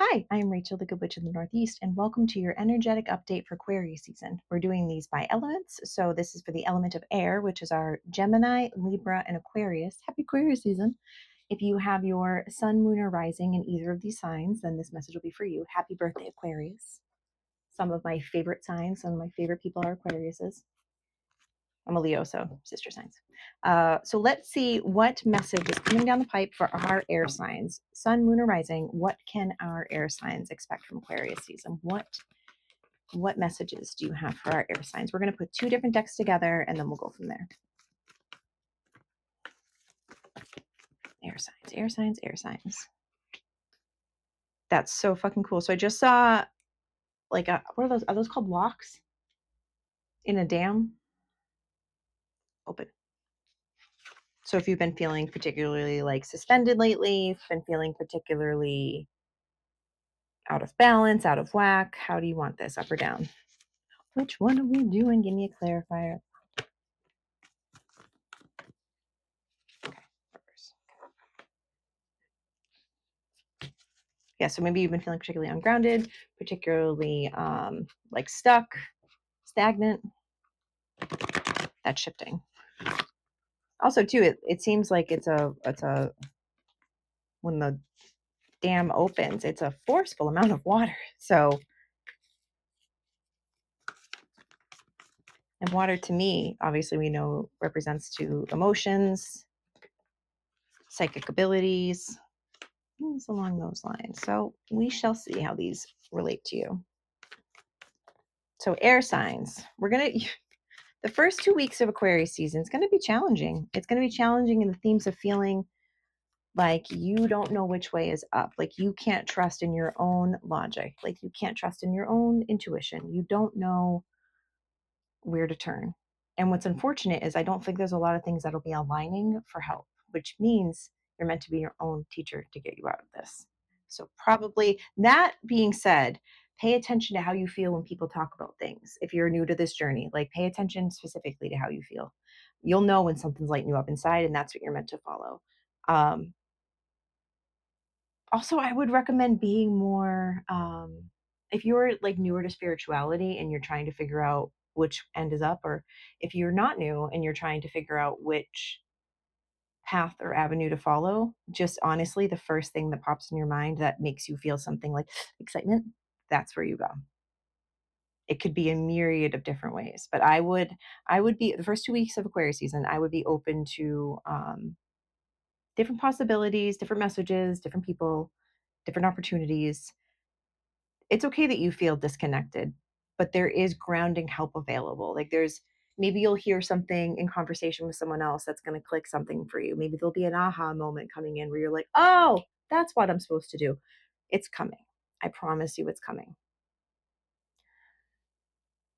Hi, I am Rachel, the Good Witch in the Northeast, and welcome to your energetic update for Aquarius season. We're doing these by elements, so this is for the element of air, which is our Gemini, Libra, and Aquarius. Happy Aquarius season. If you have your sun, moon, or rising in either of these signs, then this message will be for you. Happy birthday, Aquarius. Some of my favorite signs, some of my favorite people are Aquariuses. I'm a Leo, so sister signs. So let's see what message is coming down the pipe for our air signs. Sun, moon, or rising, what can our air signs expect from Aquarius season? What messages do you have for our air signs? We're going to put two different decks together and then we'll go from there. Air signs, air signs, air signs. That's so fucking cool. So I just saw like what are those? Are those called locks in a dam? Open. So if you've been feeling particularly like suspended lately, been feeling particularly out of balance, out of whack, how do you want this, up or down? Which one are we doing? Give me a clarifier. Okay, reverse. Yeah, so maybe you've been feeling particularly ungrounded, particularly like stuck, stagnant. That's shifting. Also, too, it seems like it's a when the dam opens, it's a forceful amount of water. So, and water to me, obviously, we know represents to emotions, psychic abilities, things along those lines. So we shall see how these relate to you. So air signs, we're gonna. The first 2 weeks of Aquarius season is going to be challenging. It's going to be challenging in the themes of feeling like you don't know which way is up, like you can't trust in your own logic, like you can't trust in your own intuition. You don't know where to turn. And what's unfortunate is I don't think there's a lot of things that'll be aligning for help, which means you're meant to be your own teacher to get you out of this. So, probably that being said, pay attention to how you feel when people talk about things. If you're new to this journey, like pay attention specifically to how you feel. You'll know when something's lighting you up inside, and that's what you're meant to follow. Also, I would recommend being more, if you're like newer to spirituality and you're trying to figure out which end is up, or if you're not new and you're trying to figure out which path or avenue to follow, just honestly, the first thing that pops in your mind that makes you feel something like excitement, that's where you go. It could be a myriad of different ways, but I would be the first 2 weeks of Aquarius season, I would be open to different possibilities, different messages, different people, different opportunities. It's okay that you feel disconnected, but there is grounding help available. Like maybe you'll hear something in conversation with someone else that's going to click something for you. Maybe there'll be an aha moment coming in where you're like, oh, that's what I'm supposed to do. It's coming. I promise you it's coming.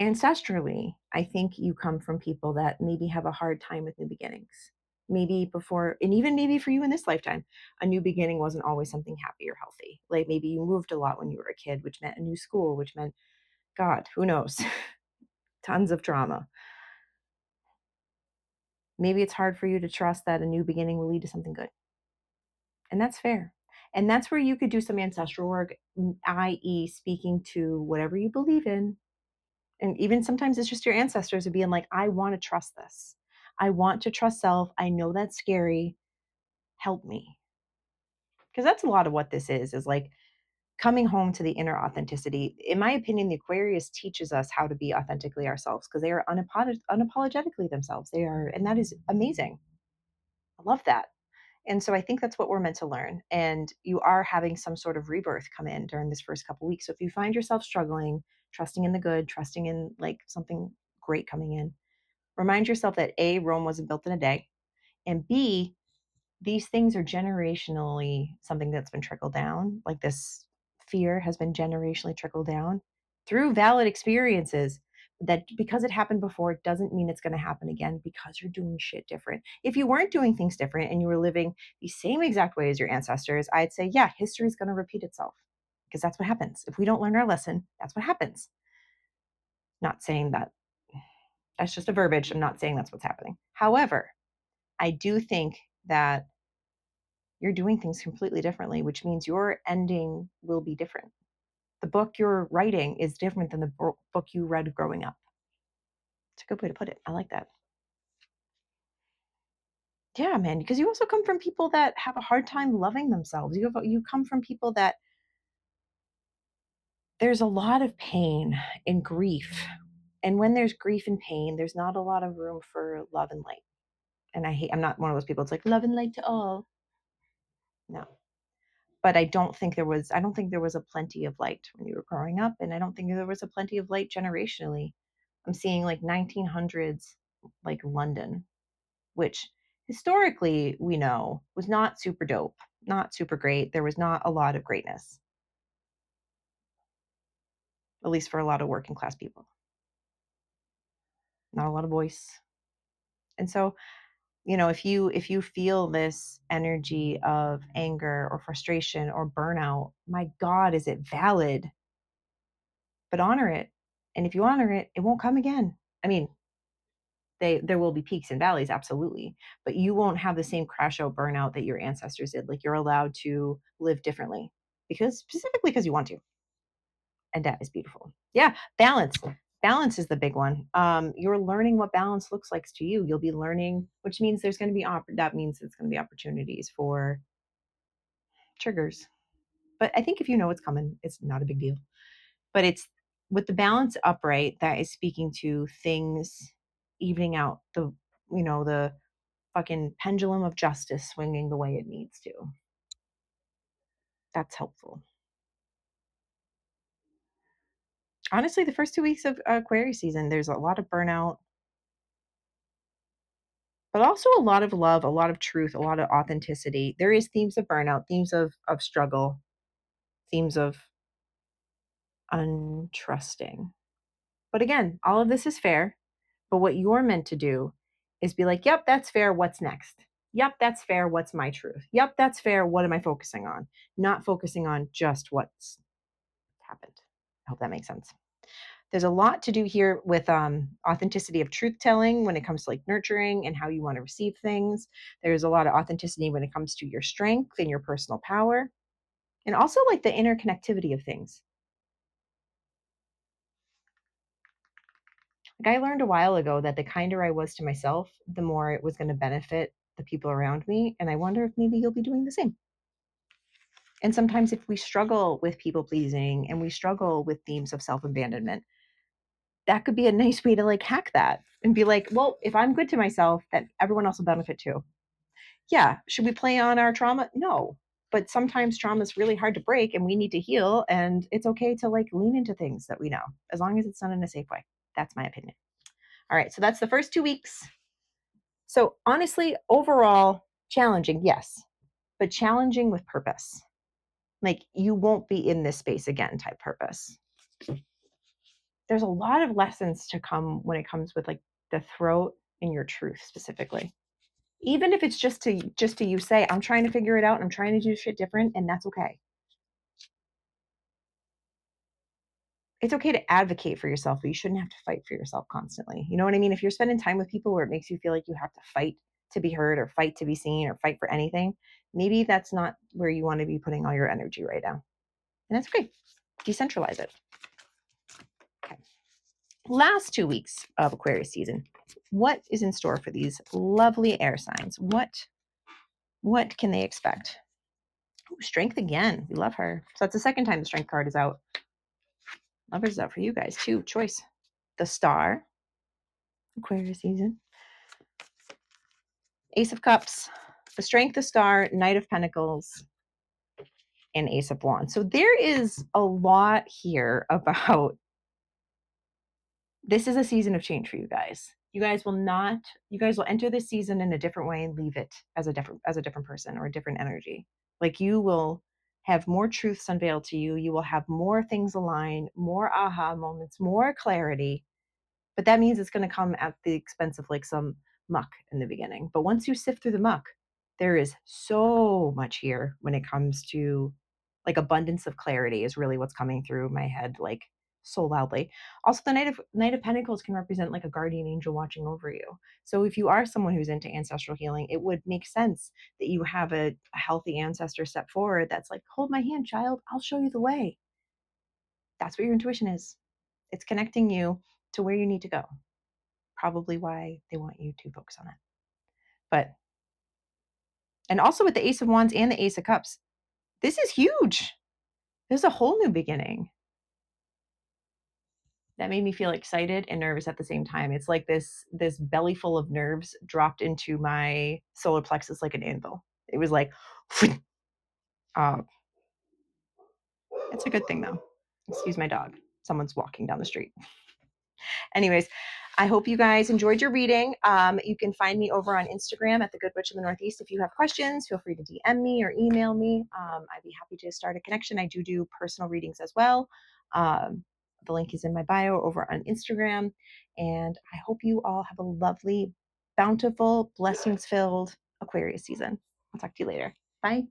Ancestrally, I think you come from people that maybe have a hard time with new beginnings. Maybe before, and even maybe for you in this lifetime, a new beginning wasn't always something happy or healthy. Like maybe you moved a lot when you were a kid, which meant a new school, which meant, God, who knows? Tons of trauma. Maybe it's hard for you to trust that a new beginning will lead to something good. And that's fair. And that's where you could do some ancestral work, i.e., speaking to whatever you believe in. And even sometimes it's just your ancestors of being like, I want to trust this. I want to trust self. I know that's scary. Help me. Because that's a lot of what this is like coming home to the inner authenticity. In my opinion, the Aquarius teaches us how to be authentically ourselves because they are unapologetically themselves. They are, and that is amazing. I love that. And so I think that's what we're meant to learn. And you are having some sort of rebirth come in during this first couple weeks. So if you find yourself struggling, trusting in the good, trusting in like something great coming in, remind yourself that A, Rome wasn't built in a day, and B, these things are generationally something that's been trickled down. Like this fear has been generationally trickled down through valid experiences. That because it happened before, it doesn't mean it's going to happen again because you're doing shit different. If you weren't doing things different and you were living the same exact way as your ancestors, I'd say, yeah, history is going to repeat itself because that's what happens. If we don't learn our lesson, that's what happens. Not saying that that's just a verbiage. I'm not saying that's what's happening. However, I do think that You're doing things completely differently, which means your ending will be different. The book you're writing is different than the book you read growing up. It's a good way to put it. I like that. Yeah, man, because you also come from people that have a hard time loving themselves. You come from people that there's a lot of pain and grief. And when there's grief and pain, there's not a lot of room for love and light. And I'm not one of those people. It's like love and light to all. No. But I don't think there was a plenty of light when you were growing up. And I don't think there was a plenty of light generationally. I'm seeing like 1900s, like London, which historically we know was not super dope, not super great. There was not a lot of greatness, at least for a lot of working class people, not a lot of voice. And so, if you feel this energy of anger or frustration or burnout, my God, is it valid? But honor it. And if you honor it, it won't come again. I mean, there will be peaks and valleys, absolutely, but you won't have the same crash out burnout that your ancestors did. Like, you're allowed to live differently specifically because you want to. And that is beautiful. Yeah, balance. Balance is the big one. You're learning what balance looks like to you. You'll be learning, which means there's going to be that means it's going to be opportunities for triggers. But I think if you know what's coming, it's not a big deal. But it's with the balance upright that is speaking to things evening out, the fucking pendulum of justice swinging the way it needs to. That's helpful. Honestly, the first 2 weeks of Aquarius season, there's a lot of burnout, but also a lot of love, a lot of truth, a lot of authenticity. There is themes of burnout, themes of struggle, themes of untrusting. But again, all of this is fair. But what you're meant to do is be like, yep, that's fair. What's next? Yep, that's fair. What's my truth? Yep, that's fair. What am I focusing on? Not focusing on just what's happened. I hope that makes sense. There's a lot to do here with authenticity of truth telling when it comes to like nurturing and how you want to receive things. There's a lot of authenticity when it comes to your strength and your personal power, and also like the interconnectivity of things. Like, I learned a while ago that the kinder I was to myself, the more it was going to benefit the people around me. And I wonder if maybe you'll be doing the same. And sometimes if we struggle with people pleasing and we struggle with themes of self abandonment, that could be a nice way to like hack that and be like, well, if I'm good to myself, then everyone else will benefit too. Yeah. Should we play on our trauma? No. But sometimes trauma is really hard to break and we need to heal. And it's okay to like lean into things that we know, as long as it's done in a safe way. That's my opinion. All right. So that's the first 2 weeks. So honestly, overall, challenging, yes, but challenging with purpose. Like, you won't be in this space again type purpose. There's a lot of lessons to come when it comes with like the throat and your truth specifically. Even if it's just to you say, I'm trying to figure it out and I'm trying to do shit different, and that's okay. It's okay to advocate for yourself, but you shouldn't have to fight for yourself constantly. You know what I mean? If you're spending time with people where it makes you feel like you have to fight to be heard or fight to be seen or fight for anything, maybe that's not where you want to be putting all your energy right now. And that's okay. Decentralize it. Okay. Last 2 weeks of Aquarius season. What is in store for these lovely air signs? What can they expect? Ooh, strength again. We love her. So that's the second time the strength card is out. Lovers is out for you guys too. Choice. The Star. Aquarius season. Ace of Cups. The Strength, the Star, Knight of Pentacles, and Ace of Wands. So there is a lot here about this is a season of change for you guys. You guys will enter this season in a different way and leave it as a different person or a different energy. Like, you will have more truths unveiled to you. You will have more things aligned, more aha moments, more clarity. But that means it's going to come at the expense of like some muck in the beginning. But once you sift through the muck, there is so much here when it comes to like abundance of clarity is really what's coming through my head. Like, so loudly. Also, the Knight of Pentacles can represent like a guardian angel watching over you. So if you are someone who's into ancestral healing, it would make sense that you have a healthy ancestor step forward that's like, hold my hand, child, I'll show you the way. That's what your intuition is. It's connecting you to where you need to go. Probably why they want you to focus on it. But, and also with the Ace of Wands and the Ace of Cups, this is huge. There's a whole new beginning. That made me feel excited and nervous at the same time. It's like this belly full of nerves dropped into my solar plexus like an anvil. It was like, uh, it's a good thing though. Excuse my dog. Someone's walking down the street. Anyways, I hope you guys enjoyed your reading. You can find me over on Instagram at the Good Witch in the Northeast. If you have questions, feel free to DM me or email me. I'd be happy to start a connection. I do personal readings as well. The link is in my bio over on Instagram. And I hope you all have a lovely, bountiful, blessings-filled Aquarius season. I'll talk to you later. Bye.